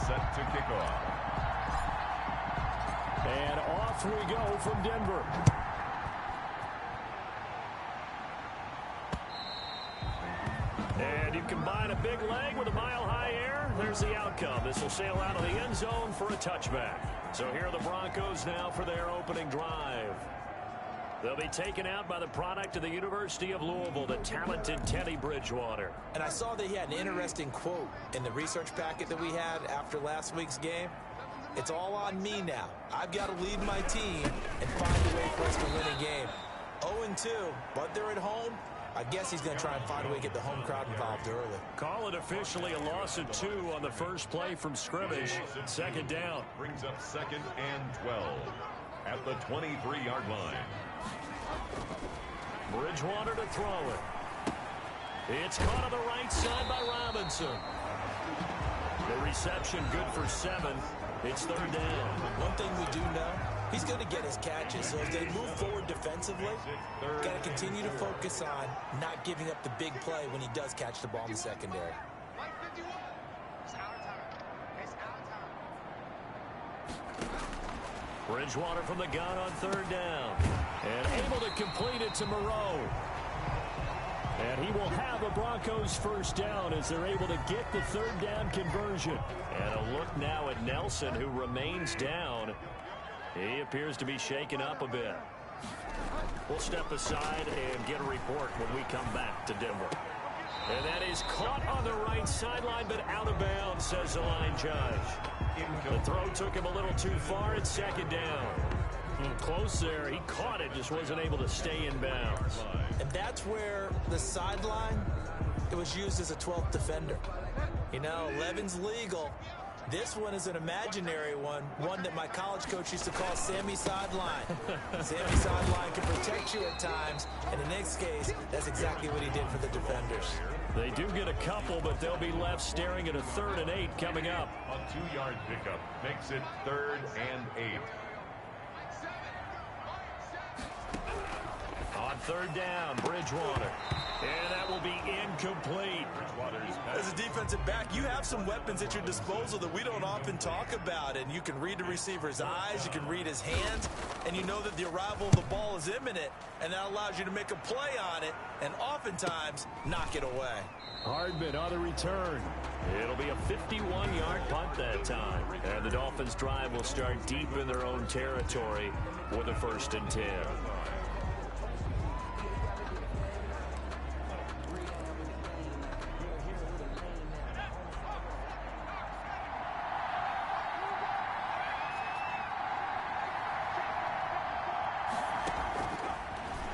set to kick off. And off we go from Denver. And you combine a big leg with a mile-high air, there's the outcome. This will sail out of the end zone for a touchback. So here are the Broncos now for their opening drive. They'll be taken out by the product of the University of Louisville, the talented Teddy Bridgewater. And I saw that he had an interesting quote in the research packet that we had after last week's game. It's all on me now. I've got to lead my team and find a way for us to win a game. 0-2, but they're at home. I guess he's going to try and find a way to get the home crowd involved early. Call it officially a loss of 2 on the first play from scrimmage. Second down. Brings up 2nd and 12 at the 23-yard line. Bridgewater to throw it. It's caught on the right side by Robinson. The reception good for 7. It's 3rd down. One thing we do know, he's going to get his catches. So as they move forward defensively, got to continue to focus on not giving up the big play when he does catch the ball in the secondary. Bridgewater from the gun on 3rd down. And able to complete it to Moreau. And he will have a Broncos first down as they're able to get the 3rd down conversion. And a look now at Nelson, who remains down. He appears to be shaken up a bit. We'll step aside and get a report when we come back to Denver. And that is caught on the right sideline, but out of bounds, says the line judge. The throw took him a little too far. It's 2nd down. Close there. He caught it, just wasn't able to stay in bounds. And that's where the sideline, it was used as a 12th defender. You know, 11's legal. This one is an imaginary one that my college coach used to call Sammy Sideline. Sammy Sideline can protect you at times, and in this case, that's exactly what he did for the defenders. They do get a couple, but they'll be left staring at a 3rd and 8 coming up. A 2-yard pickup makes it 3rd and 8. On 3rd down, Bridgewater. And that will be incomplete. As a defensive back, you have some weapons at your disposal that we don't often talk about. And you can read the receiver's eyes, you can read his hands, and you know that the arrival of the ball is imminent. And that allows you to make a play on it and oftentimes knock it away. Hardman on the return. It'll be a 51-yard punt that time. And the Dolphins' drive will start deep in their own territory with a 1st and 10.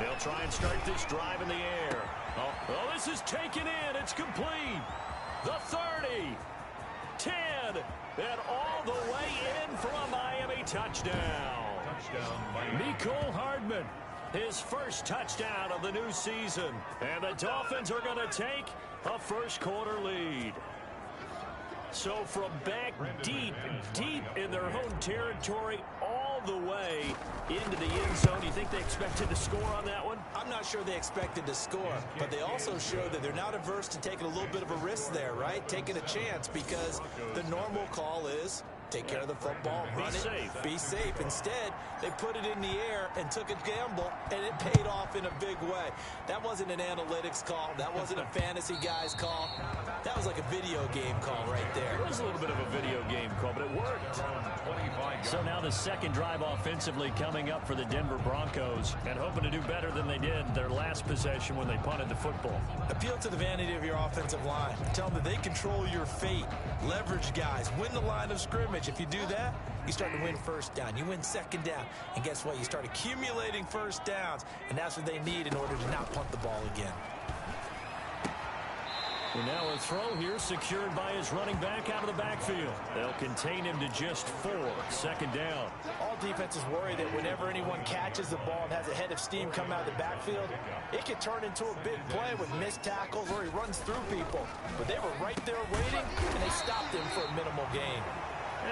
They'll try and start this drive in the air. Oh, this is taken in. It's complete. The 30, 10, and all the way in for a Miami touchdown. Mecole Hardman, his first touchdown of the new season. And the Dolphins are going to take a first-quarter lead. So from back deep in their home territory, all the way into the end zone, you think they expected to score on that one? I'm not sure they expected to score, but they also showed that they're not averse to taking a little bit of a risk there, right? Taking a chance, because the normal call is take care of the football, run it, be safe. Instead, they put it in the air and took a gamble, and it paid off in a big way. That wasn't an analytics call. That wasn't a fantasy guy's call. That was like a video game call right there. It was a little bit of a video game call, but it worked. So now the second drive offensively coming up for the Denver Broncos, and hoping to do better than they did their last possession when they punted the football. Appeal to the vanity of your offensive line. Tell them that they control your fate. Leverage guys. Win the line of scrimmage. If you do that, you start to win 1st down. You win 2nd down. And guess what? You start accumulating 1st downs, and that's what they need in order to not punt the ball again. And now a throw here secured by his running back out of the backfield. They'll contain him to just 4. 2nd down. All defenses worry that whenever anyone catches the ball and has a head of steam come out of the backfield, it can turn into a big play with missed tackles or he runs through people. But they were right there waiting, and they stopped him for a minimal gain.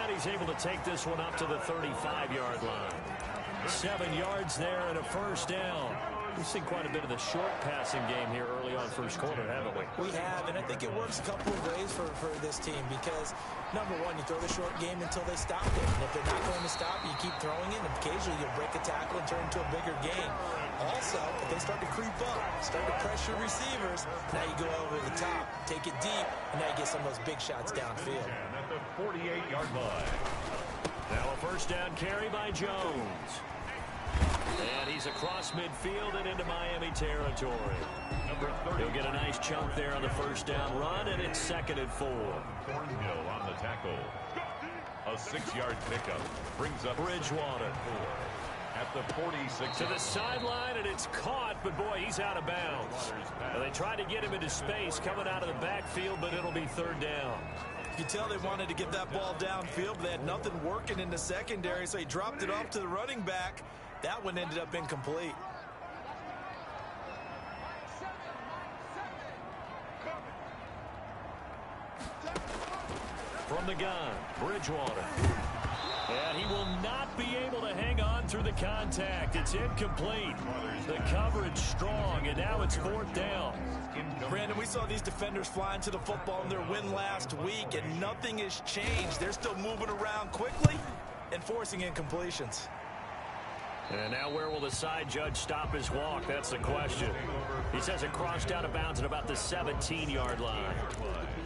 And he's able to take this one up to the 35-yard line. 7 yards there and a 1st down. We've seen quite a bit of the short passing game here early on first quarter, haven't we? We have, and I think it works a couple of ways for this team because, number one, you throw the short game until they stop it. And if they're not going to stop, you keep throwing it, and occasionally you'll break a tackle and turn into a bigger game. Also, if they start to creep up, start to pressure receivers, now you go over the top, take it deep, and now you get some of those big shots downfield. And at the 48-yard line. Now a first down carry by Jones. And he's across midfield and into Miami territory. Number 30. He'll get a nice chunk there on the first down run, and it's 2nd and 4. Thornhill on the tackle. A 6-yard pickup brings up Bridgewater. 4 at the 46. To the sideline, and it's caught, but boy, he's out of bounds. Well, they tried to get him into space coming out of the backfield, but it'll be 3rd down. You can tell they wanted to get that ball downfield, but they had nothing working in the secondary, so he dropped it off to the running back. That one ended up incomplete. From the gun, Bridgewater. And he will not be able to hang on through the contact. It's incomplete. The coverage strong, and now it's 4th down. Brandon, we saw these defenders flying to the football in their win last week, and nothing has changed. They're still moving around quickly and forcing incompletions. And now where will the side judge stop his walk? That's the question. He says it crossed out of bounds at about the 17-yard line.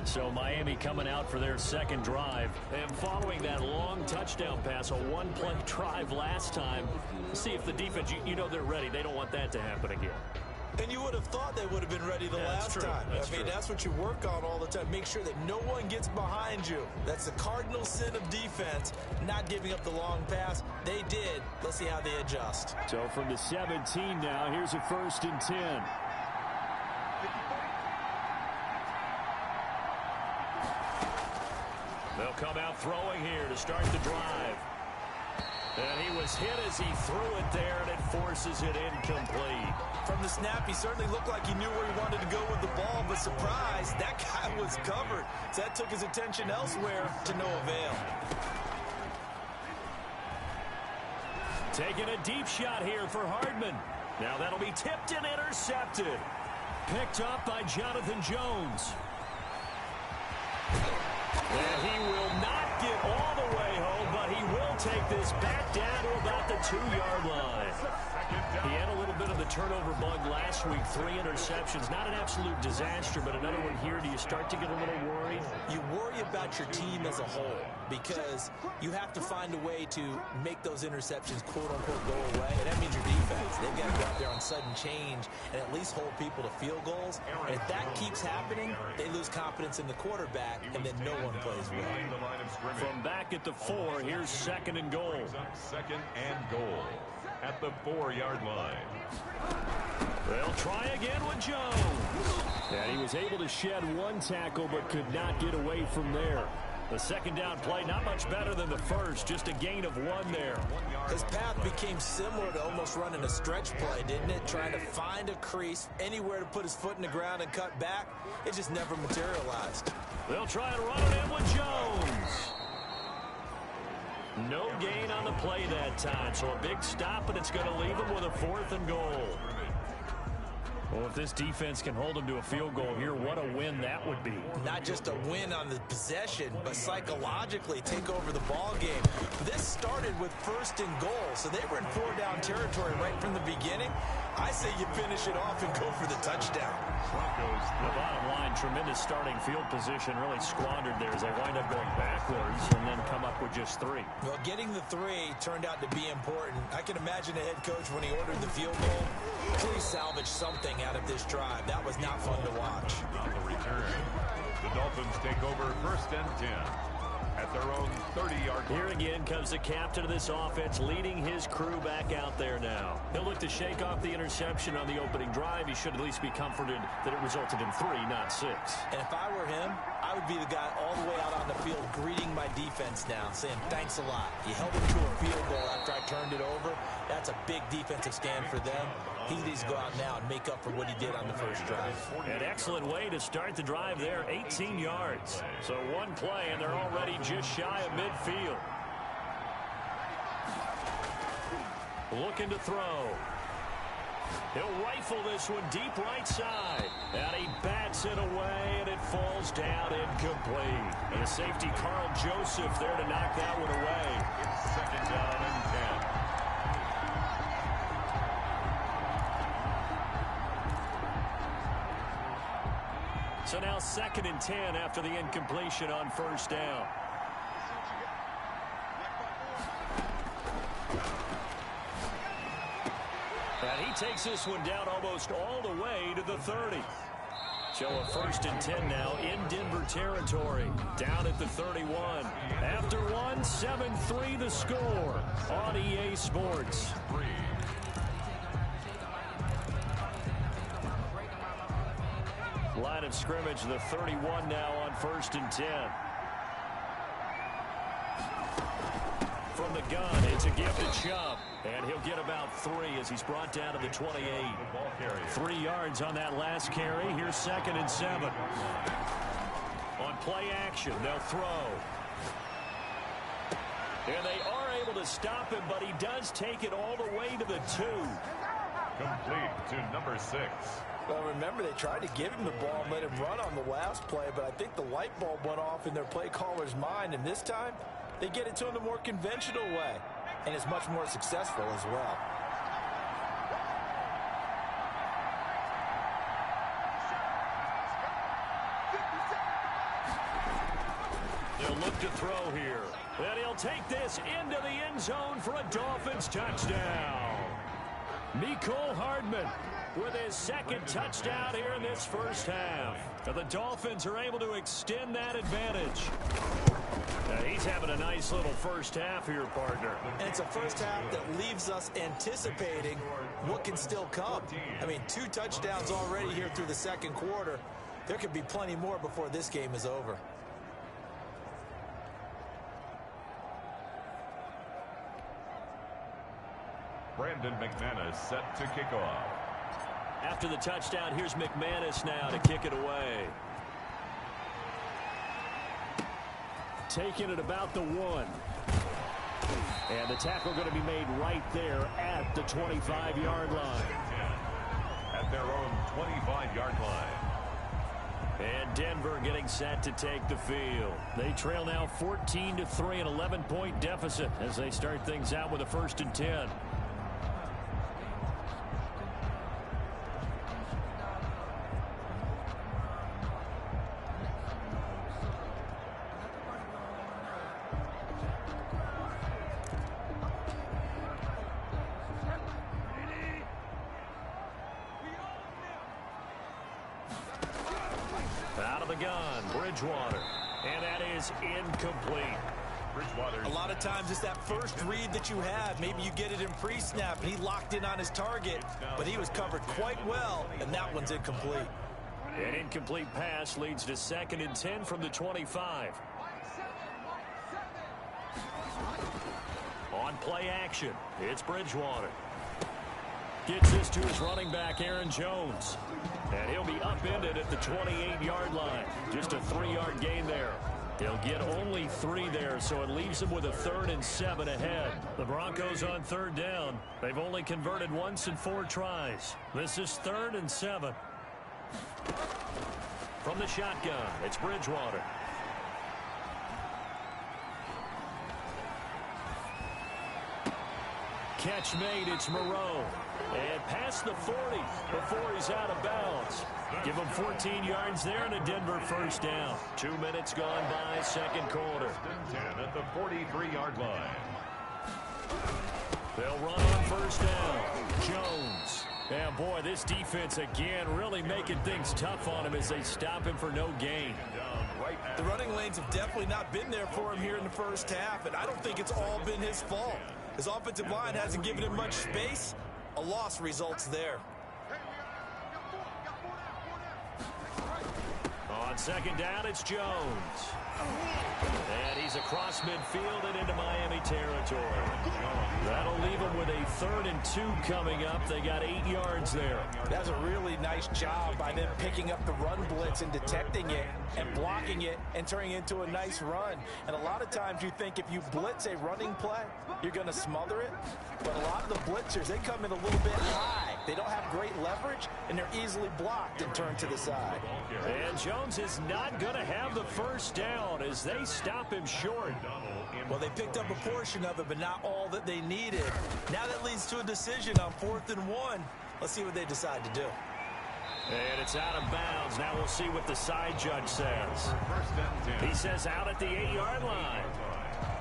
So Miami coming out for their 2nd drive. And following that long touchdown pass, a one-play drive last time. See if the defense, you know they're ready. They don't want that to happen again. And you would have thought they would have been ready the last time. I mean, that's what you work on all the time. Make sure that no one gets behind you. That's the cardinal sin of defense, not giving up the long pass. They did. Let's see how they adjust. So from the 17 now, here's a 1st and 10. They'll come out throwing here to start the drive. And he was hit as he threw it there, and it forces it incomplete. From the snap, he certainly looked like he knew where he wanted to go with the ball, but surprise, that guy was covered. So that took his attention elsewhere to no avail. Taking a deep shot here for Hardman. Now that'll be tipped and intercepted. Picked up by Jonathan Jones. And he will not get all the way home, but he will take this back down to about the 2-yard line. He had a little bit of the turnover bug last week, 3 interceptions. Not an absolute disaster, but another one here. Do you start to get a little worried? You worry about your team as a whole because you have to find a way to make those interceptions, quote-unquote, go away. And that means your defense. They've got to go out there on sudden change and at least hold people to field goals. And if that keeps happening, they lose confidence in the quarterback, and then no one plays well. From back at the 4, here's 2nd and goal. 2nd and goal at the 4-yard line. They'll try again with Jones. And he was able to shed 1 tackle but could not get away from there. The 2nd down play, not much better than the first, just a gain of 1 there. His path became similar to almost running a stretch play, didn't it? Trying to find a crease, anywhere to put his foot in the ground and cut back. It just never materialized. They'll try and run it in with Jones. No gain on the play that time, so a big stop, and it's going to leave him with a 4th and goal. Well, if this defense can hold them to a field goal here, what a win that would be. Not just a win on the possession, but psychologically take over the ball game. This started with 1st and goal, so they were in 4-down territory right from the beginning. I say you finish it off and go for the touchdown. Broncos, the bottom line, tremendous starting field position, really squandered there as they wind up going backwards and then come up with just 3. Well, getting the 3 turned out to be important. I can imagine the head coach when he ordered the field goal. Please salvage something out of this drive. That was not fun to watch. On the return, the Dolphins take over 1st and 10 at their own 30-yard line. Here again comes the captain of this offense, leading his crew back out there now. He'll look to shake off the interception on the opening drive. He should at least be comforted that it resulted in 3, not 6. And if I were him, I would be the guy all the way out on the field greeting my defense now, saying thanks a lot. You held him to a field goal after I turned it over. That's a big defensive stand for them. He needs to go out now and make up for what he did on the first drive. An excellent way to start the drive there, 18 yards. So 1 play, and they're already just shy of midfield. Looking to throw. He'll rifle this one deep right side. And he bats it away, and it falls down incomplete. And the safety, Carl Joseph, there to knock that one away. It's second down and 10. So now second and 10 after the incompletion on first down. And he takes this one down almost all the way to the 30. So a first and 10 now in Denver territory. Down at the 31. After one, 7-3 the score on EA Sports. Line of scrimmage, the 31 now on first and 10. From the gun, it's a give to Chubb. And he'll get about 3 as he's brought down to the 28. 3 yards on that last carry. Here's second and 7. On play action, they'll throw. And they are able to stop him, but he does take it all the way to the 2. Complete to number 6. Well, remember, they tried to give him the ball and let him run on the last play, but I think the light bulb went off in their play caller's mind, and this time they get it to him the more conventional way, and it's much more successful as well. They'll look to throw here. And he'll take this into the end zone for a Dolphins touchdown. Mecole Hardman with his second touchdown here in this first half. And the Dolphins are able to extend that advantage. He's having a nice little first half here, partner. And it's a first half that leaves us anticipating what can still come. I mean, 2 touchdowns already here through the second quarter. There could be plenty more before this game is over. Brandon McManus set to kick off. After the touchdown, here's McManus now to kick it away. Taking it about the 1. And the tackle going to be made right there at the 25-yard line. At their own 25-yard line. And Denver getting set to take the field. They trail now 14-3, an 11-point deficit as they start things out with a first and 10. Out of the gun, Bridgewater. And that is incomplete. Bridgewater. A lot of times it's that first read that you have. Maybe you get it in pre-snap, and he locked in on his target, but he was covered quite well, and that one's incomplete. An incomplete pass leads to second and 10 from the 25. On play action, it's Bridgewater. Gets this to his running back, Aaron Jones. And he'll be upended at the 28-yard line. Just a 3-yard gain there. They'll get only 3 there, so it leaves them with a 3rd and 7 ahead. The Broncos on third down. They've only converted once in 4 tries. This is 3rd and 7. From the shotgun, it's Bridgewater. Catch made, it's Moreau. And past the 40 before he's out of bounds. Give him 14 yards there and a Denver first down. 2 minutes gone by, second quarter. 10 at the 43-yard line. They'll run on first down. Jones. And boy, this defense again really making things tough on him as they stop him for no gain. The running lanes have definitely not been there for him here in the first half, and I don't think it's all been his fault. His offensive line hasn't given him much space. A loss results there. On second down, it's Jones. And he's across midfield and into Miami territory. That'll leave him with a 3rd and 2 coming up. They got 8 yards there. That's a really nice job by them picking up the run blitz and detecting it and blocking it and turning it into a nice run. And a lot of times you think if you blitz a running play, you're going to smother it. But a lot of the blitzers, they come in a little bit high. They don't have great leverage, and they're easily blocked and turned to the side. And Jones is not going to have the first down as they stop him short. Well, they picked up a portion of it, but not all that they needed. Now that leads to a decision on 4th and 1. Let's see what they decide to do. And it's out of bounds. Now we'll see what the side judge says. He says out at the 8-yard line.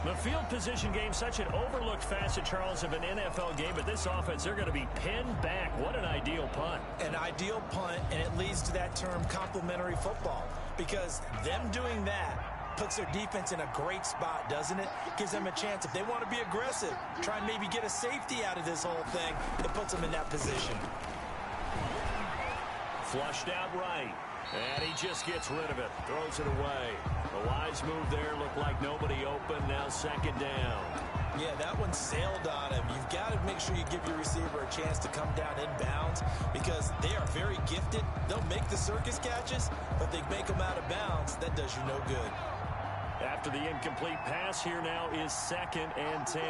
The field position game, such an overlooked facet, Charles, of an NFL game. But this offense, they're going to be pinned back. What an ideal punt. An ideal punt, and it leads to that term complementary football. Because them doing that puts their defense in a great spot, doesn't it? Gives them a chance. If they want to be aggressive, try and maybe get a safety out of this whole thing, it puts them in that position. Flushed out right. And he just gets rid of it. Throws it away. A wise move there. Looked like nobody open. Now 2nd down. Yeah, that one sailed on him. You've got to make sure you give your receiver a chance to come down inbounds because they are very gifted. They'll make the circus catches, but they make them out of bounds. That does you no good. After the incomplete pass, here now is 2nd and 10.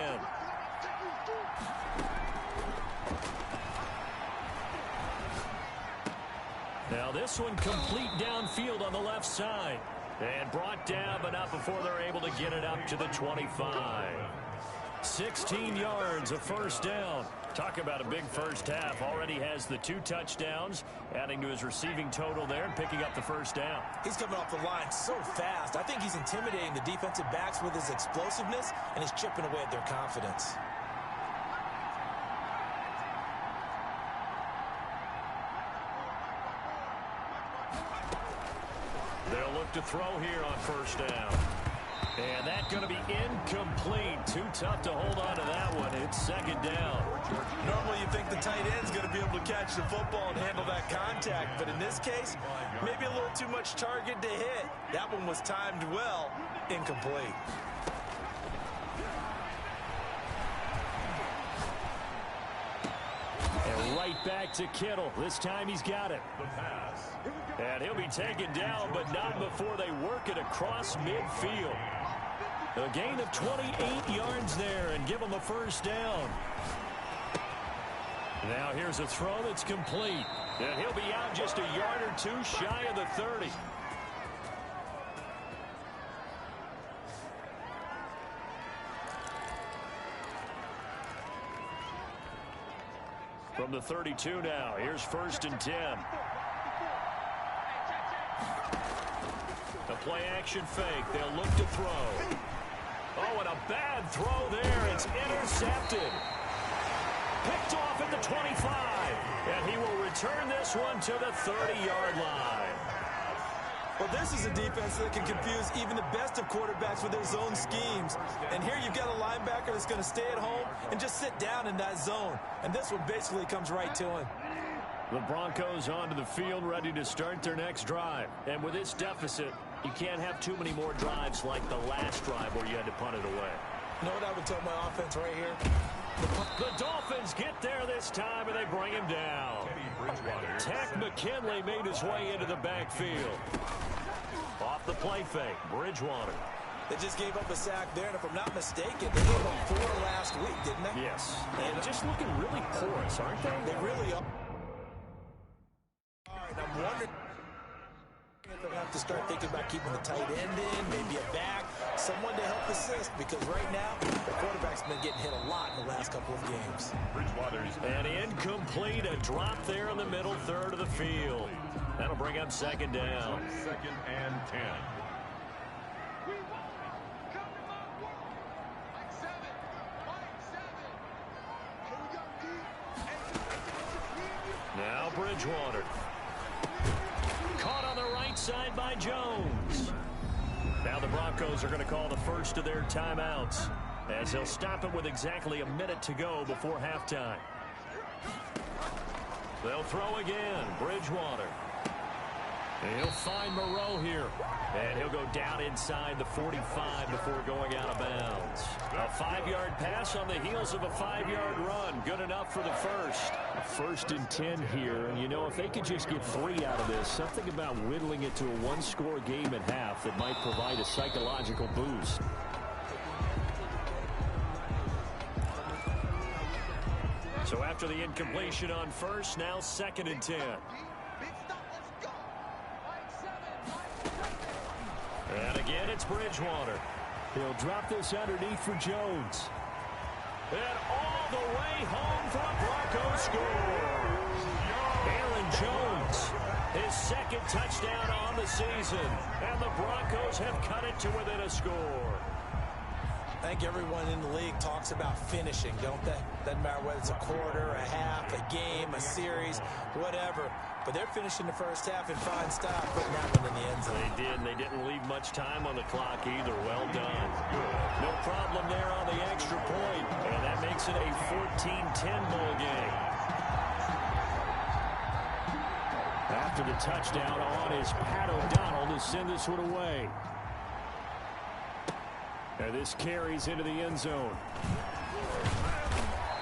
Now this one complete downfield on the left side. And brought down, but not before they're able to get it up to the 25. 16 yards, a first down. Talk about a big first half. Already has the 2 touchdowns, adding to his receiving total there and picking up the first down. He's coming off the line so fast. I think he's intimidating the defensive backs with his explosiveness, and he's chipping away at their confidence. They'll look to throw here on first down. And that's going to be incomplete. Too tough to hold on to that one. It's 2nd down. Normally you think the tight end's going to be able to catch the football and handle that contact. But in this case, maybe a little too much target to hit. That one was timed well. Incomplete. And right back to Kittle. This time he's got it. And he'll be taken down, but not before they work it across midfield. A gain of 28 yards there and give him a first down. Now here's a throw that's complete. And he'll be out just a yard or 2 shy of the 30. From the 32 now, here's 1st and 10. The play action fake. They'll look to throw. Oh, and a bad throw there. It's intercepted. Picked off at the 25. And he will return this one to the 30-yard line. Well, this is a defense that can confuse even the best of quarterbacks with their zone schemes. And here you've got a linebacker that's going to stay at home and just sit down in that zone. And this one basically comes right to him. The Broncos onto the field, ready to start their next drive. And with this deficit, you can't have too many more drives like the last drive where you had to punt it away. You know what I would tell my offense right here? The Dolphins get there this time, and they bring him down. Tech McKinley made his way into the backfield. Off the play fake, Bridgewater. They just gave up a sack there, and if I'm not mistaken, they gave up 4 last week, didn't they? Yes. And just looking really porous, aren't they? They really are. And I'm wondering if they'll have to start thinking about keeping the tight end in, maybe a back, someone to help assist, because right now, the quarterback's been getting hit a lot in the last couple of games. And incomplete, a drop there in the middle third of the field. That'll bring up 2nd down. 2nd and 10. Now Bridgewater. Caught on the right side by Jones. Now the Broncos are going to call the first of their timeouts as they'll stop it with exactly a minute to go before halftime. They'll throw again. Bridgewater. And he'll find Moreau here. And he'll go down inside the 45 before going out of bounds. A 5-yard pass on the heels of a 5-yard run. Good enough for the first. 1st and 10 here. And, you know, if they could just get 3 out of this, something about whittling it to a 1-score game at half that might provide a psychological boost. So after the incompletion on first, now 2nd and 10. And again, it's Bridgewater. He'll drop this underneath for Jones. And all the way home for a Broncos score. Aaron Jones, his 2nd touchdown on the season. And the Broncos have cut it to within a score. I think everyone in the league talks about finishing, don't they? Doesn't matter whether it's a quarter, a half, a game, a series, whatever. But they're finishing the first half in fine style, putting that one in the end zone. They did, and they didn't leave much time on the clock either. Well done. No problem there on the extra point, and that makes it a 14-10 ball game. After the touchdown on is Pat O'Donnell to send this one away. And this carries into the end zone.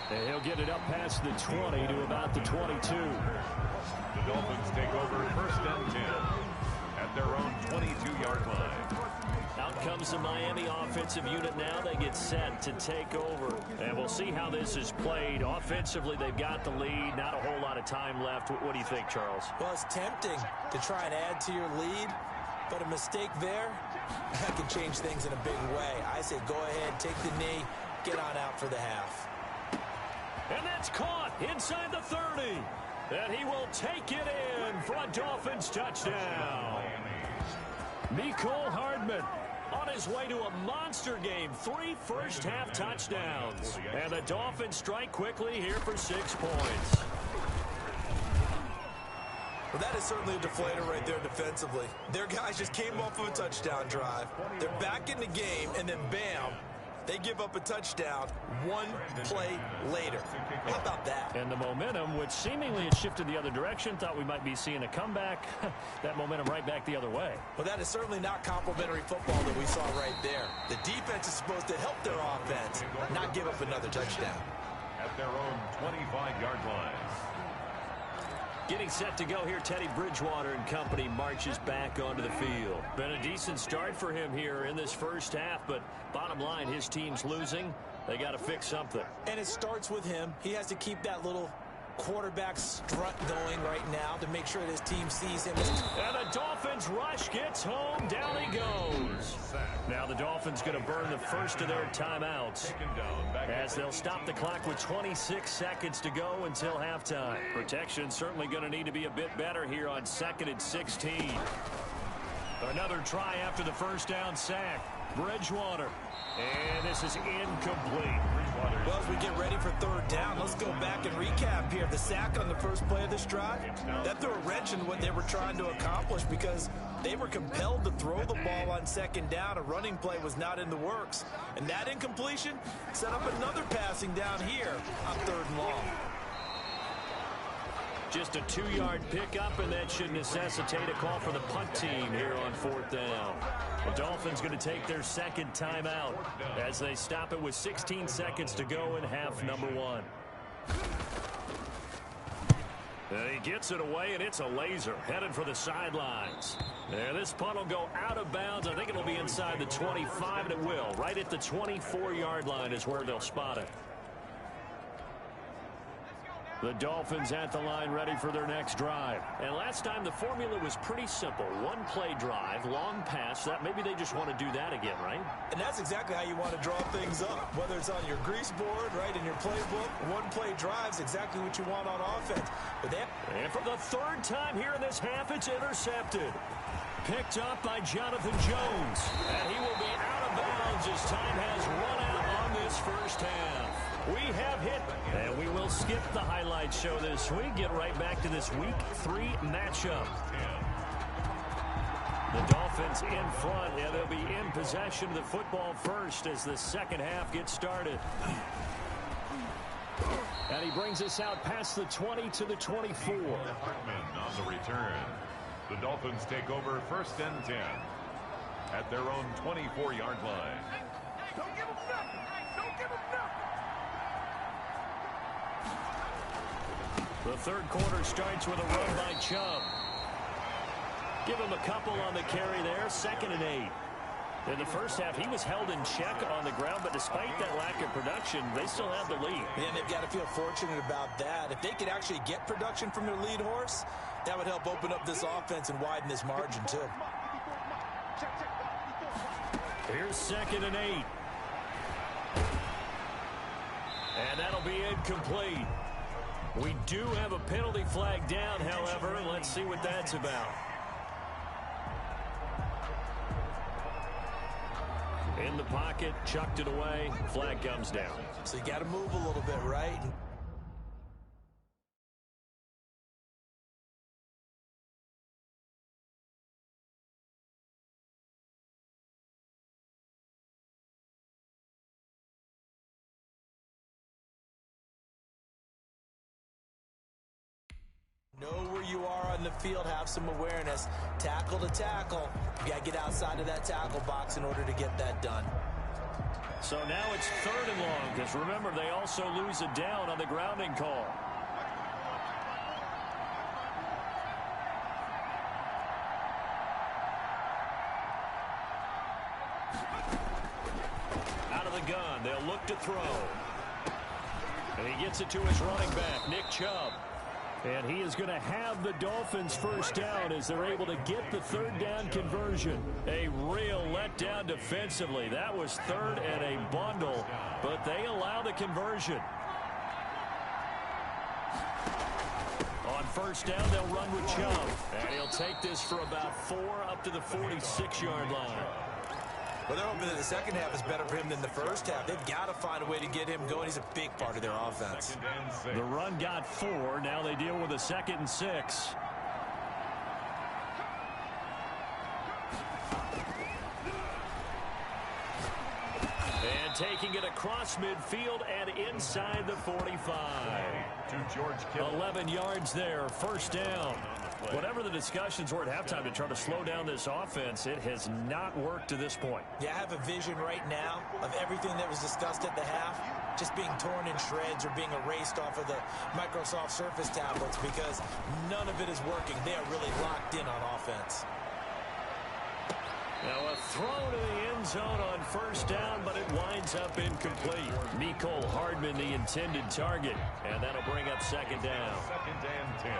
And he'll get it up past the 20 to about the 22. The Dolphins take over 1st and 10 at their own 22-yard line. Out comes the Miami offensive unit now. They get set to take over. And we'll see how this is played. Offensively, they've got the lead. Not a whole lot of time left. What do you think, Charles? Well, it's tempting to try and add to your lead. But a mistake there, that can change things in a big way. I say go ahead, take the knee, get on out for the half. And that's caught inside the 30. And he will take it in for a Dolphins touchdown. Mecole Hardman on his way to a monster game. 3 first-half touchdowns. And the Dolphins strike quickly here for 6 points. Well, that is certainly a deflator right there defensively. Their guys just came off of a touchdown drive. They're back in the game, and then bam, they give up a touchdown 1 play later. How about that? And the momentum, which seemingly had shifted the other direction, thought we might be seeing a comeback. That momentum right back the other way. Well, that is certainly not complimentary football that we saw right there. The defense is supposed to help their offense, not give up another touchdown. At their own 25-yard line. Getting set to go here, Teddy Bridgewater and company marches back onto the field. Been a decent start for him here in this first half, but bottom line, his team's losing. They got to fix something. And it starts with him. He has to keep that little quarterback strut going right now to make sure that his team sees him. And the Dolphins rush gets home. Down he goes. Now the Dolphins going to burn the first of their timeouts as they'll stop the clock with 26 seconds to go until halftime. Protection certainly going to need to be a bit better here on 2nd and 16. Another try after the first down sack. Bridgewater. And this is incomplete. Well, as we get ready for 3rd down, let's go back and recap here. The sack on the first play of this drive, that threw a wrench in what they were trying to accomplish because they were compelled to throw the ball on 2nd down. A running play was not in the works. And that incompletion set up another passing down here on 3rd and long. Just a 2-yard pickup, and that should necessitate a call for the punt team here on 4th down. The Dolphins going to take their 2nd timeout as they stop it with 16 seconds to go in half number 1. And he gets it away, and it's a laser headed for the sidelines. And this punt will go out of bounds. I think it'll be inside the 25, and it will. Right at the 24-yard line is where they'll spot it. The Dolphins at the line ready for their next drive. And last time the formula was pretty simple. 1-play drive, long pass. That maybe they just want to do that again, right? And that's exactly how you want to draw things up. Whether it's on your grease board, right, in your playbook, 1-play drive's exactly what you want on offense. But and for the 3rd time here in this half, it's intercepted. Picked up by Jonathan Jones. And he will be out of bounds as time has run out on this first half. We have hit, and we will skip the highlight show this week. Get right back to this Week 3 matchup. The Dolphins in front, and they'll be in possession of the football first as the 2nd half gets started. And he brings us out past the 20 to the 24. On the return. The Dolphins take over 1st and 10 at their own 24-yard line. Don't give them nothing. Don't give them nothing. The 3rd quarter starts with a run by Chubb. Give him a couple on the carry there. 2nd and 8. In the first half, he was held in check on the ground, but despite that lack of production, they still have the lead. And they've got to feel fortunate about that. If they could actually get production from their lead horse, that would help open up this offense and widen this margin, too. Here's 2nd and 8. And that'll be incomplete. We do have a penalty flag down, however. Let's see what that's about. In the pocket, chucked it away, flag comes down. So you got to move a little bit, right? Know where you are on the field, have some awareness. Tackle to tackle. You got to get outside of that tackle box in order to get that done. So now it's 3rd and long, because remember, they also lose a down on the grounding call. Out of the gun, they'll look to throw. And he gets it to his running back, Nick Chubb. And he is going to have the Dolphins first down as they're able to get the 3rd down conversion. A real letdown defensively. That was 3rd and a bundle, but they allow the conversion. On first down, they'll run with Chubb. And he'll take this for about 4 up to the 46-yard line. Well, they're hoping that the second half is better for him than the first half. They've got to find a way to get him going. He's a big part of their offense. The run got 4. Now they deal with a 2nd and 6. And taking it across midfield and inside the 45. To George Kittle. 11 yards there, first down. Whatever the discussions were at halftime to try to slow down this offense, it has not worked to this point. Yeah, I have a vision right now of everything that was discussed at the half just being torn in shreds or being erased off of the Microsoft Surface tablets because none of it is working. They are really locked in on offense. Now a throw to the end zone on first down, but it winds up incomplete. Mecole Hardman, the intended target, and that'll bring up 2nd down. 2nd and 10.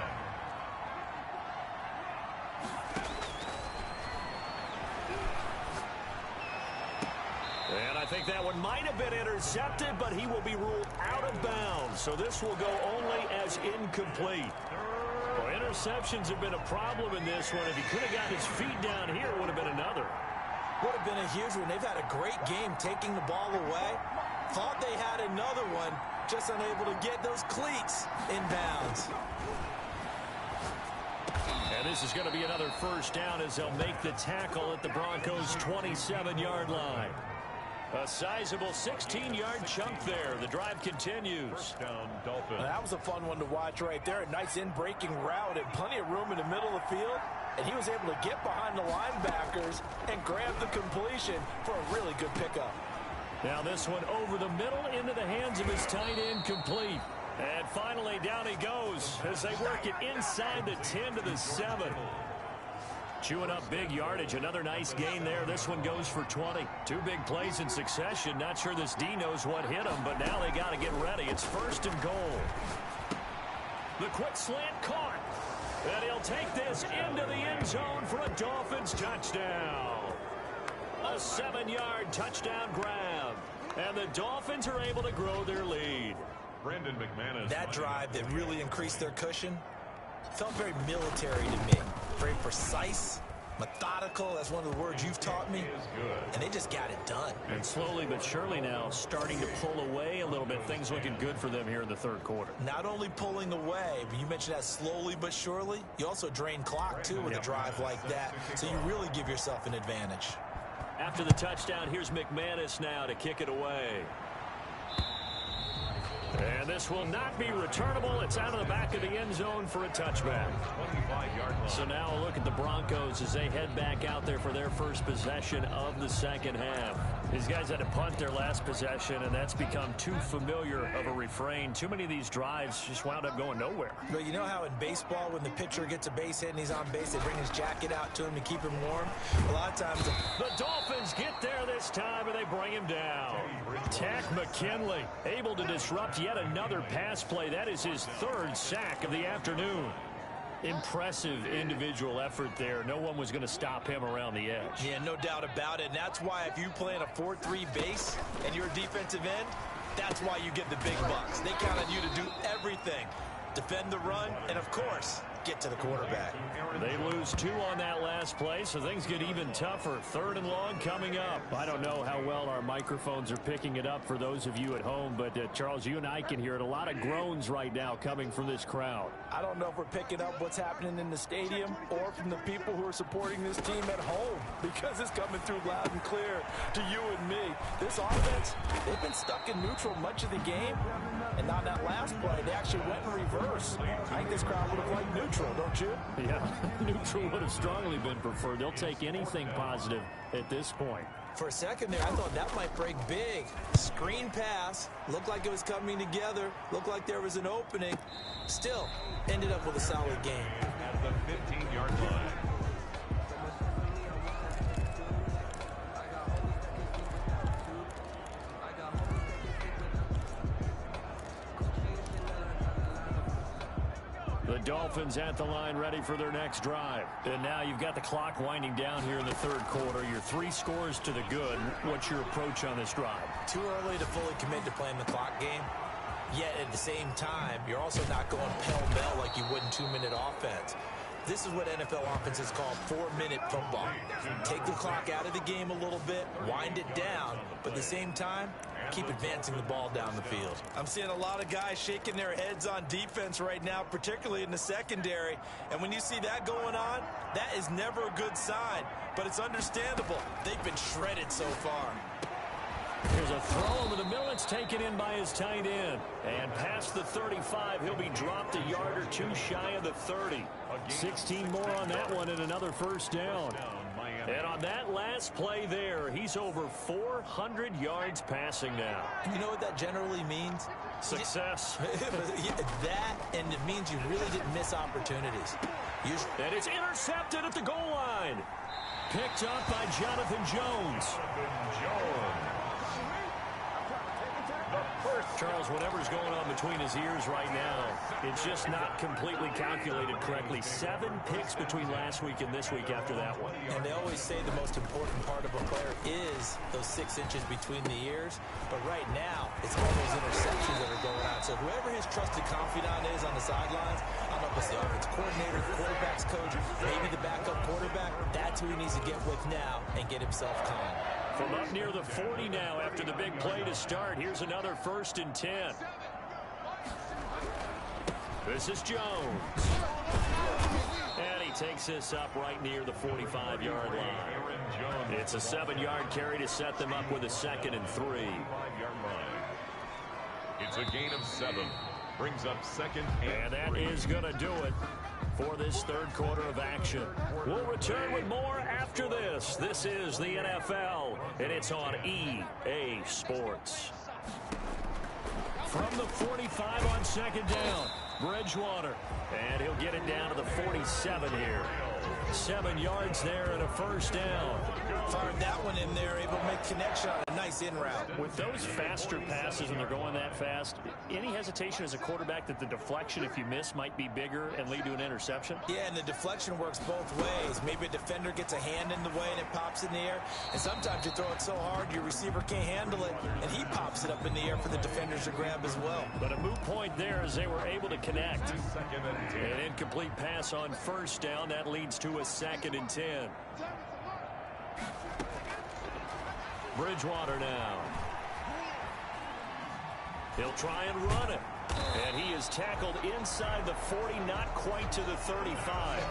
And I think that one might have been intercepted, but he will be ruled out of bounds. So this will go only as incomplete. Well, interceptions have been a problem in this one. If he could have gotten his feet down here, it would have been another. Would have been a huge one. They've had a great game taking the ball away. Thought they had another one, just unable to get those cleats in bounds. And this is going to be another first down as they'll make the tackle at the Broncos' 27-yard line. A sizable 16-yard chunk there. The drive continues. First down, Dolphins. That was a fun one to watch right there. A nice in-breaking route and plenty of room in the middle of the field. And he was able to get behind the linebackers and grab the completion for a really good pickup. Now this one over the middle into the hands of his tight end, complete. And finally down he goes as they work it inside the 10 to the 7. Chewing up big yardage. Another nice gain there. This one goes for 20. 2 big plays in succession. Not sure this D knows what hit him, but now they got to get ready. It's 1st and goal. The quick slant caught. And he'll take this into the end zone for a Dolphins touchdown. A 7-yard touchdown grab. And the Dolphins are able to grow their lead. Brandon McManus. That drive that really increased their cushion felt very military to me. Very precise, methodical. That's one of the words you've taught me. And they just got it done. And slowly but surely now starting to pull away a little bit. Things looking good for them here in the 3rd quarter. Not only pulling away, but you mentioned that slowly but surely. You also drain clock, too, with a drive like that. So you really give yourself an advantage. After the touchdown, here's McManus now to kick it away. And this will not be returnable. It's out of the back of the end zone for a touchback. 25-yard line. So now a look at the Broncos as they head back out there for their first possession of the second half. These guys had to punt their last possession, and that's become too familiar of a refrain. Too many of these drives just wound up going nowhere. But you know how in baseball, when the pitcher gets a base hit and he's on base, they bring his jacket out to him to keep him warm? A lot of times the Dolphins get there this time, and they bring him down. Tack McKinley able to disrupt yet another pass play. That is his third sack of the afternoon. Impressive individual effort there. No one was going to stop him around the edge. Yeah, no doubt about it. And that's why if you play in a 4-3 base and you're a defensive end, that's why you get the big bucks. They count on you to do everything. Defend the run, and of course, get to the quarterback. They lose 2 on that last play, so things get even tougher. 3rd and long coming up. I don't know how well our microphones are picking it up for those of you at home, but Charles, you and I can hear it. A lot of groans right now coming from this crowd. I don't know if we're picking up what's happening in the stadium or from the people who are supporting this team at home, because it's coming through loud and clear to you and me. This offense, they've been stuck in neutral much of the game, and on that last play, they actually went in reverse. I think this crowd would have liked neutral, don't you? Yeah, neutral would have strongly been preferred. They'll take anything positive at this point. For a second there, I thought that might break big. Screen pass. Looked like it was coming together. Looked like there was an opening. Still, ended up with a solid game. At the 15-yard line. The Dolphins at the line ready for their next drive. And now you've got the clock winding down here in the 3rd quarter. Your 3 scores to the good. What's your approach on this drive? Too early to fully commit to playing the clock game. Yet at the same time, you're also not going pell-mell like you would in 2-minute offense. This is what NFL offenses call 4-minute football. Take the clock out of the game a little bit, wind it down, but at the same time, keep advancing the ball down the field. I'm seeing a lot of guys shaking their heads on defense right now, particularly in the secondary. And when you see that going on, that is never a good sign. But it's understandable. They've been shredded so far. Here's a throw over the middle. It's taken in by his tight end. And past the 35, he'll be dropped a yard or 2 shy of the 30. 16 more on that one and another first down. And on that last play there, he's over 400 yards passing now. You know what that generally means? Success. That, and it means you really didn't miss opportunities. And it's intercepted at the goal line. Picked up by Jonathan Jones. Charles, whatever's going on between his ears right now, it's just not completely calculated correctly. 7 picks between last week and this week after that one. And they always say the most important part of a player is those 6 inches between the ears. But right now, it's all those interceptions that are going on. So whoever his trusted confidant is on the sidelines, I don't know if it's the offensive coordinator, the quarterback's coach, maybe the backup quarterback, that's who he needs to get with now and get himself calm. From up near the 40 now after the big play to start. Here's another 1st and 10. This is Jones. And he takes this up right near the 45-yard line. It's a 7-yard carry to set them up with a 2nd and 3. It's a gain of 7. Brings up 2nd and that is going to do it for this 3rd quarter of action. We'll return with more after this. This is the NFL, and it's on EA Sports. From the 45 on 2nd down, Bridgewater. And he'll get it down to the 47 here. 7 yards there and a 1st down. Fired that one in there, able to make connection on a nice in route. With those faster passes when they're going that fast, any hesitation as a quarterback that the deflection, if you miss, might be bigger and lead to an interception? Yeah, and the deflection works both ways. Maybe a defender gets a hand in the way and it pops in the air. And sometimes you throw it so hard your receiver can't handle it, and he pops it up in the air for the defenders to grab as well. But a moot point there as they were able to connect. An incomplete pass on 1st down. That leads to a 2nd and 10. Bridgewater now. He'll try and run it. And he is tackled inside the 40, not quite to the 35.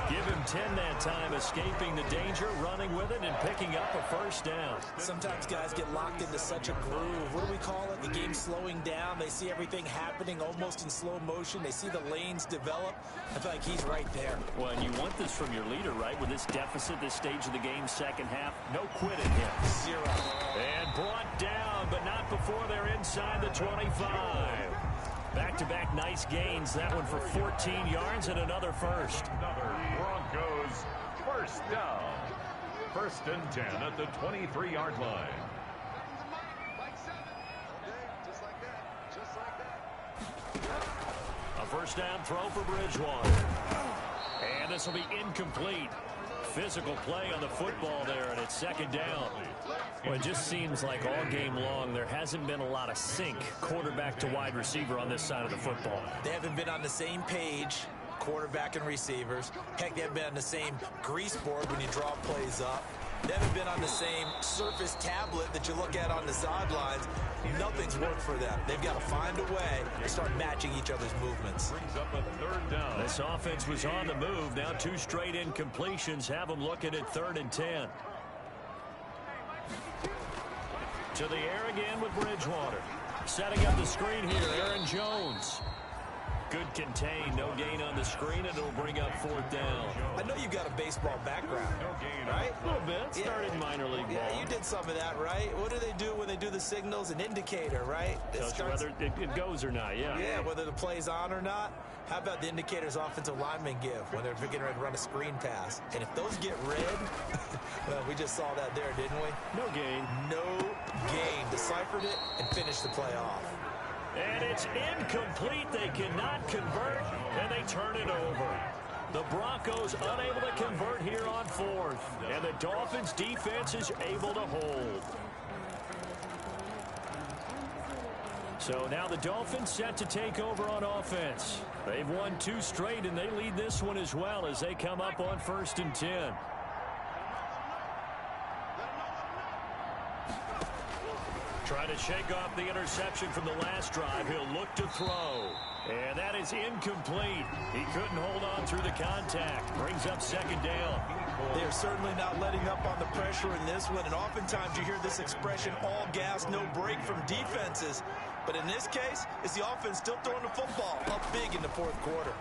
Give him 10 that time, escaping the danger, running with it, and picking up a first down. Sometimes guys get locked into such a groove. What do we call it? The game's slowing down. They see everything happening almost in slow motion. They see the lanes develop. I feel like he's right there. Well, and you want this from your leader, right? With this deficit, this stage of the game, second half, no quitting him. 0. And brought down, but not before they're inside the 25. Back-to-back nice gains. That one for 14 yards and another first. Another Broncos first down. 1st and 10 at the 23-yard line. A first down throw for Bridgewater. And this will be incomplete. Physical play on the football there, and it's 2nd down. Well, it just seems like all game long there hasn't been a lot of sync quarterback to wide receiver on this side of the football. They haven't been on the same page, quarterback and receivers. Heck, they haven't been on the same grease board when you draw plays up. They haven't been on the same surface tablet that you look at on the sidelines. Nothing's worked for them. They've got to find a way to start matching each other's movements. Brings up a 3rd down. This offense was on the move. Now 2 straight incompletions have them looking at 3rd and 10. To the air again with Bridgewater. Setting up the screen here, Aaron Jones. Good contain, no gain on the screen, and it'll bring up 4th down. I know you've got a baseball background, No gain. right? A little bit. Started minor league ball. Yeah, you did some of that, right? What do they do when they do the signals? An indicator, right? Tells you whether it goes or not, yeah. Yeah, whether the play's on or not. How about the indicators offensive linemen give when they're getting ready to run a screen pass? And if those get red, well, we just saw that there, didn't we? No gain. No gain. Deciphered it and finished the play off. And it's incomplete. They cannot convert, and they turn it over. The Broncos unable to convert here on 4th, and the Dolphins defense is able to hold. So now the Dolphins set to take over on offense. They've won 2 straight, and they lead this one as well as they come up on 1st and 10. Trying to shake off the interception from the last drive. He'll look to throw. And that is incomplete. He couldn't hold on through the contact. Brings up 2nd down. They're certainly not letting up on the pressure in this one. And oftentimes you hear this expression, all gas, no break from defenses. But in this case, it's the offense still throwing the football up big in the 4th quarter.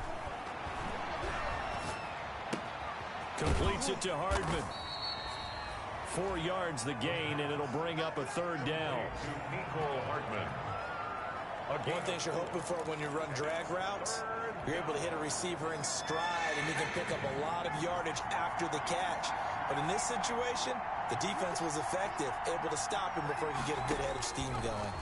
Completes it to Hardman. 4 yards the gain, and it'll bring up a 3rd down. One thing you're hoping for when you run drag routes, you're able to hit a receiver in stride, and you can pick up a lot of yardage after the catch. But in this situation, the defense was effective, able to stop him before he could get a good head of steam going.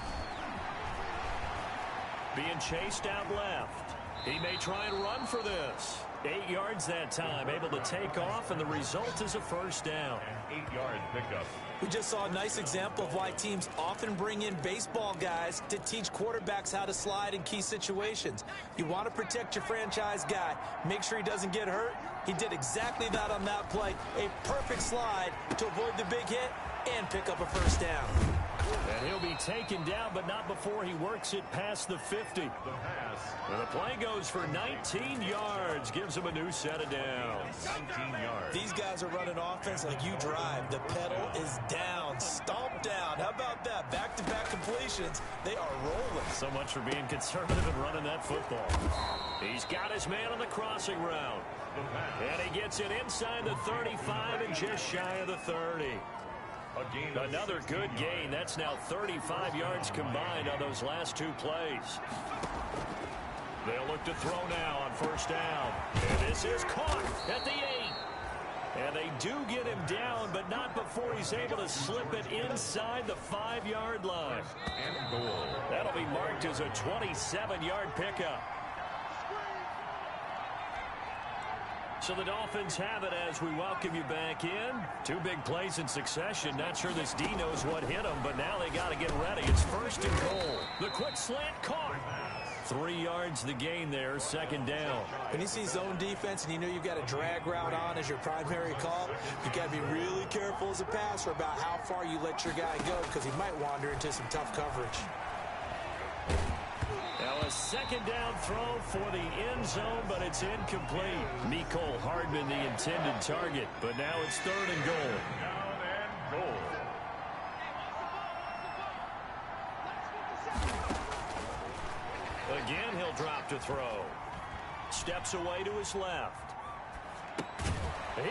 Being chased out left. He may try and run for this. 8 yards that time, able to take off, and the result is a 1st down. 8-yard pickup. We just saw a nice example of why teams often bring in baseball guys to teach quarterbacks how to slide in key situations. You want to protect your franchise guy. Make sure he doesn't get hurt. He did exactly that on that play. A perfect slide to avoid the big hit and pick up a 1st down. And he'll be taken down, but not before he works it past the 50. The pass. And the play goes for 19 yards. Gives him a new set of downs. 19 yards. These guys are running offense like you drive. The pedal is down, stomped down. How about that? Back-to-back completions. They are rolling. So much for being conservative and running that football. He's got his man on the crossing route. And he gets it inside the 35 and just shy of the 30. Another good gain. That's now 35 yards combined on those last 2 plays. They'll look to throw now on 1st down. And this is caught at the 8. And they do get him down, but not before he's able to slip it inside the 5-yard line. And goal. That'll be marked as a 27-yard pickup. So the Dolphins have it as we welcome you back in. 2 big plays in succession. Not sure this D knows what hit him, but now they got to get ready. It's 1st and goal. The quick slant caught. 3 yards the gain there, 2nd down. When you see zone defense and you know you've got a drag route on as your primary call, you got to be really careful as a passer about how far you let your guy go because he might wander into some tough coverage. Now a second down throw for the end zone, but it's incomplete. Mecole Hardman the intended target, but now it's 3rd and goal. Down and goal. Again, he'll drop to throw. Steps away to his left.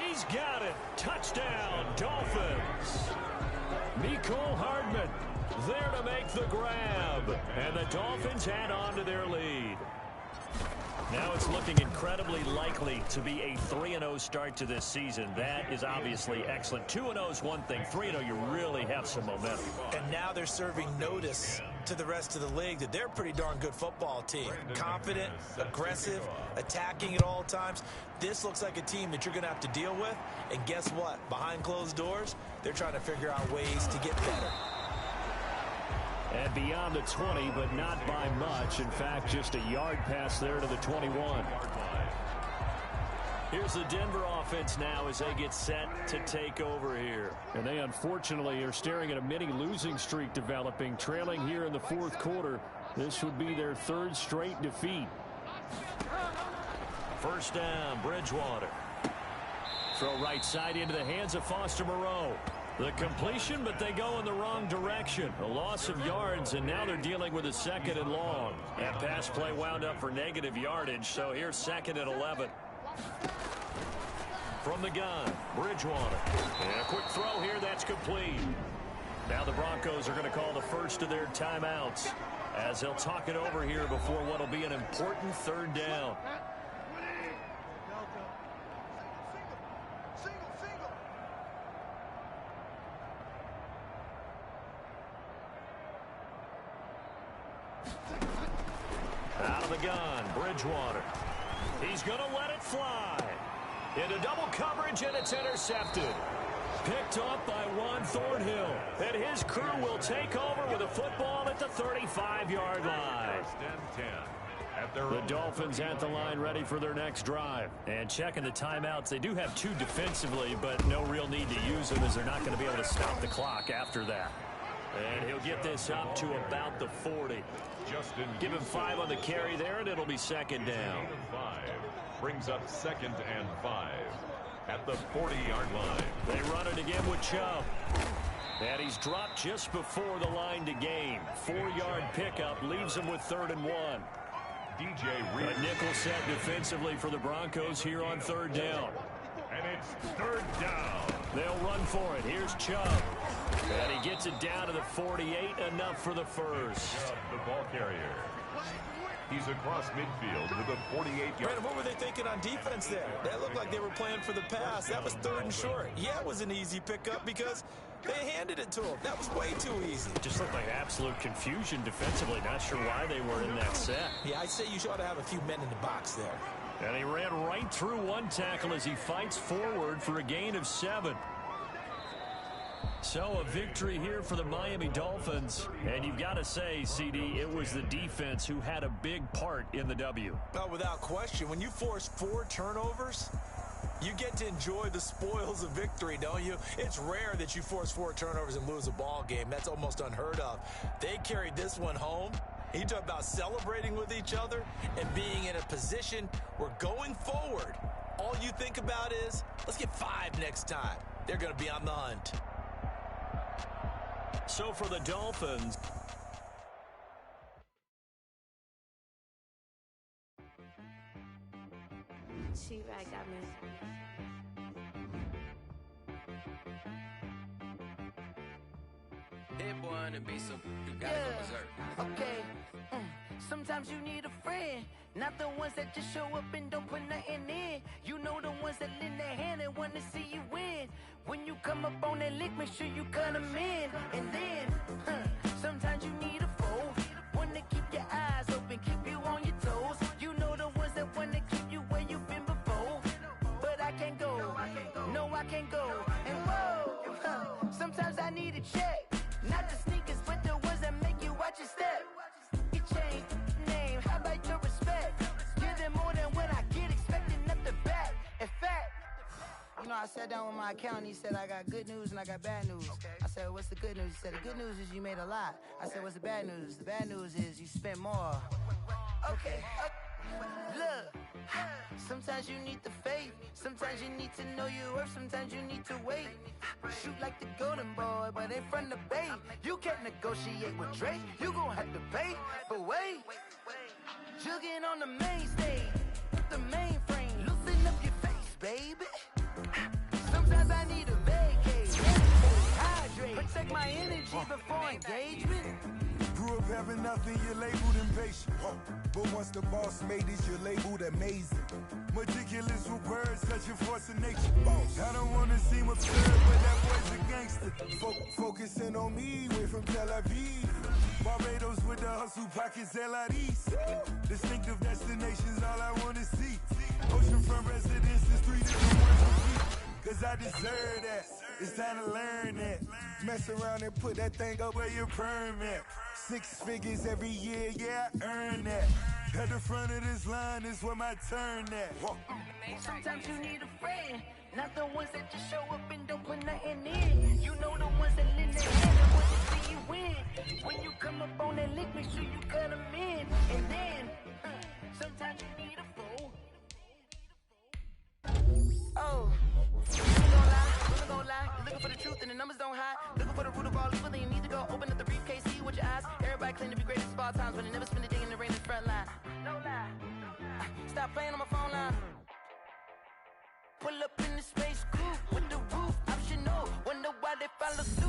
He's got it. Touchdown, Dolphins. Mecole Hardman there to make the grab. And the Dolphins add on to their lead. Now it's looking incredibly likely to be a 3-0 start to this season. That is obviously excellent. 2-0 is one thing. 3-0, you really have some momentum. And now they're serving notice to the rest of the league that they're a pretty darn good football team. Confident, aggressive, attacking at all times. This looks like a team that you're going to have to deal with. And guess what? Behind closed doors, they're trying to figure out ways to get better. And beyond the 20, but not by much. In fact, just a yard pass there to the 21. Here's the Denver offense now as they get set to take over here. And they unfortunately are staring at a mini losing streak developing, trailing here in the 4th quarter. This would be their 3rd straight defeat. First down, Bridgewater. Throw right side into the hands of Foster Moreau. The completion, but they go in the wrong direction. A loss of yards, and now they're dealing with a 2nd and long. That pass play wound up for negative yardage, so here's 2nd and 11. From the gun, Bridgewater. And a quick throw here, that's complete. Now the Broncos are going to call the first of their timeouts as they'll talk it over here before what will be an important 3rd down. Out of the gun, Bridgewater. He's going to let it fly. Into double coverage, and it's intercepted. Picked up by Juan Thornhill. And his crew will take over with a football at the 35-yard line. The Dolphins at the line ready for their next drive. And checking the timeouts. They do have 2 defensively, but no real need to use them as they're not going to be able to stop the clock after that. And he'll get this up to about the 40. Give him 5 on the carry there, and it'll be 2nd down. 5 brings up 2nd and 5 at the 40-yard line. They run it again with Chubb. And he's dropped just before the line to gain. 4-yard pickup leaves him with 3rd and 1. DJ Reed. A nickel set defensively for the Broncos here on 3rd down. And it's 3rd down. They'll run for it. Here's Chubb. And he gets it down to the 48, enough for the first. The ball carrier. He's across midfield with a 48-yard. Brandon, what were they thinking on defense there? That looked like they were playing for the pass. That was 3rd and short. Yeah, it was an easy pickup because they handed it to him. That was way too easy. Just looked like absolute confusion defensively. Not sure why they were in that set. Yeah, I'd say you ought to have a few men in the box there. And he ran right through one tackle as he fights forward for a gain of 7. So a victory here for the Miami Dolphins. And you've got to say, CD, it was the defense who had a big part in the W. Oh, without question. When you force 4 turnovers, you get to enjoy the spoils of victory, don't you? It's rare that you force 4 turnovers and lose a ball game. That's almost unheard of. They carried this one home. You talk about celebrating with each other and being in a position where going forward, all you think about is, let's get 5 next time. They're going to be on the hunt. So for the Dolphins, She-Rag got me. Hit boy on the beat, so you gotta go berserk. Okay. Sometimes you need a friend, not the ones that just show up and don't put nothing in. You know the ones that lend their hand and want to see you win. When you come up on that lick, make sure you cut them in. And then, sometimes you need a foe, one to keep your eyes open, keep you on your toes. You know the ones that want to keep you where you've been before. But I can't go, no I can't go. And whoa, sometimes I need a check. Not the sneakers, but the ones that make you watch your step. You change name, how about your respect? Give them more than what I get, expecting nothing back. In fact, you know, I sat down with my accountant, he said I got good news and I got bad news. I said said, what's the good news? He said, the good news is you made a lot. I said, what's the bad news? The bad news is you spent more. Okay. Look, sometimes you need the faith. Sometimes you need to know your worth. Sometimes you need to wait. Shoot like the golden boy, but in front of Bay. You can't negotiate with Drake. You gon' have to pay. But wait, jugging on the main stage, the mainframe. Loosen up your face, baby. Sometimes I need a vacate. Hydrate. Protect my energy before engagement. Grew up having nothing, you're labeled impatient. But once the boss made it, you're labeled amazing. Meticulous with words, such a force of nature. I don't wanna seem absurd, but that boy's a gangster. Focusing on me, way from Tel Aviv. Barbados with the hustle pockets, LIDs. Distinctive destinations, all I wanna see. Oceanfront residences, 3 different ones a week. Cause I deserve that, it's time to learn that. Mess around and put that thing up where your permit. 6 figures every year, yeah, I earn that. At the front of this line is where my turn at. Sometimes you need a friend, not the ones that just show up and don't put nothing in. You know the ones that lend their hand and want to see you win. When you come up on that lick, make sure you cut them in. And then, sometimes you need a fool. Oh, I'm gonna lie. You're looking for the truth and the numbers don't hide. Looking for the root of all evil, then you need to go open up the briefcase, see with your eyes. Everybody claim to be greatest of all times, but they never spend a day in the rain in the front line. No lie. Stop playing on my phone line. Pull up in the space coupe with the roof optional. Wonder why they follow suit.